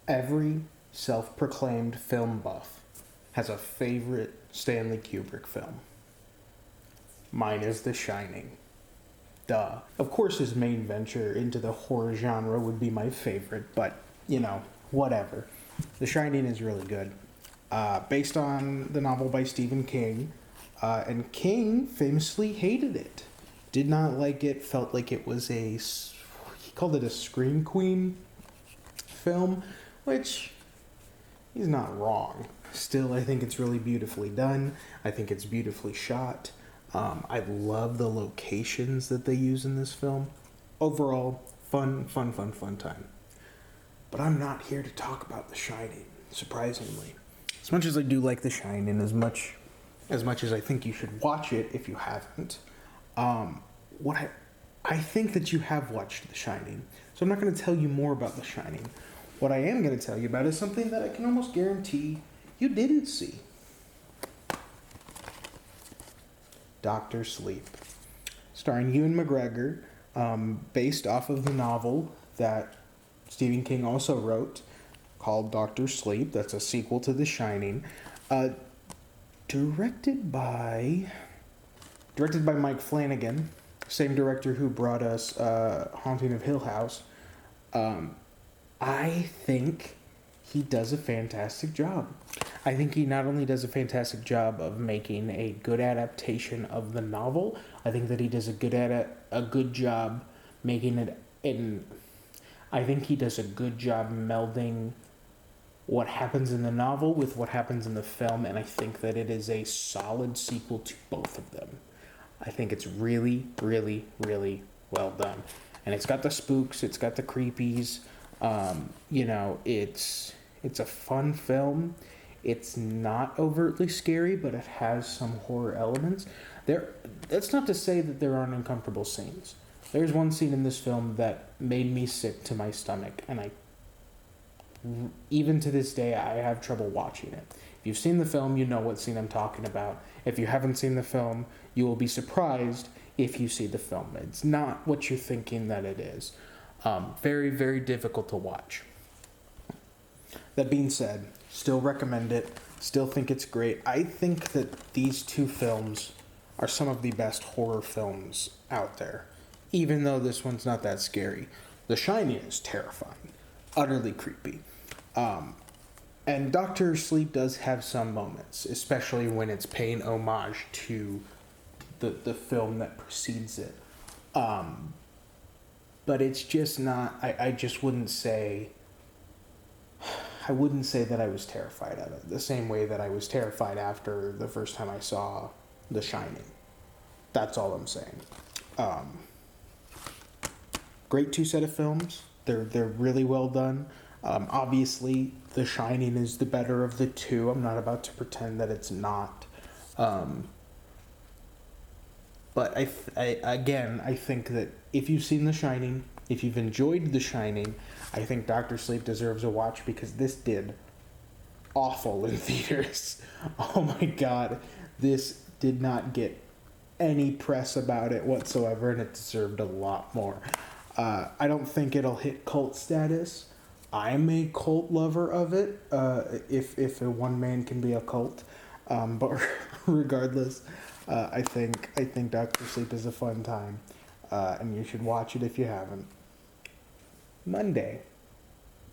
Every self-proclaimed film buff has a favorite Stanley Kubrick film. Mine is The Shining. Duh. Of course his main venture into the horror genre would be my favorite, but, whatever. The Shining is really good. Based on the novel by Stephen King, and King famously hated it. Did not like it, felt like it was he called it a Scream Queen film, which he's not wrong. Still, I think it's really beautifully done. I think it's beautifully shot. I love the locations that they use in this film. Overall, fun time. But I'm not here to talk about The Shining, surprisingly. As much as I do like The Shining, as much as I think you should watch it if you haven't, I think that you have watched The Shining, so I'm not going to tell you more about The Shining. What I am going to tell you about is something that I can almost guarantee you didn't see. Dr. Sleep, starring Ewan McGregor, based off of the novel that Stephen King also wrote, called Dr. Sleep. That's a sequel to The Shining. Directed by Mike Flanagan, same director who brought us Haunting of Hill House. I think he does a fantastic job. I think he not only does a fantastic job of making a good adaptation of the novel, I think that he does a good job making it I think he does a good job melding what happens in the novel with what happens in the film, and I think that it is a solid sequel to both of them. I think it's really, really, really well done. And it's got the spooks, it's got the creepies, it's a fun film. It's not overtly scary, but it has some horror elements. That's not to say that there aren't uncomfortable scenes. There's one scene in this film that made me sick to my stomach, and even to this day, I have trouble watching it. If you've seen the film, you know what scene I'm talking about. If you haven't seen the film, you will be surprised if you see the film. It's not what you're thinking that it is. Very, very difficult to watch. That being said, still recommend it. Still think it's great. I think that these two films are some of the best horror films out there, even though this one's not that scary. The Shining is terrifying, utterly creepy. And Dr. Sleep does have some moments, especially when it's paying homage to the film that precedes it. But it's just not, I just wouldn't say, I wouldn't say that I was terrified of it, the same way that I was terrified after the first time I saw The Shining. That's all I'm saying. Great two set of films. They're really well done. Obviously, The Shining is the better of the two. I'm not about to pretend that it's not. But I think that if you've seen The Shining, if you've enjoyed The Shining, I think Dr. Sleep deserves a watch, because this did awful in theaters. Oh my god, this did not get any press about it whatsoever, and it deserved a lot more. I don't think it'll hit cult status. I'm a cult lover of it, if a one man can be a cult. But regardless, I think Dr. Sleep is a fun time, and you should watch it if you haven't. Monday.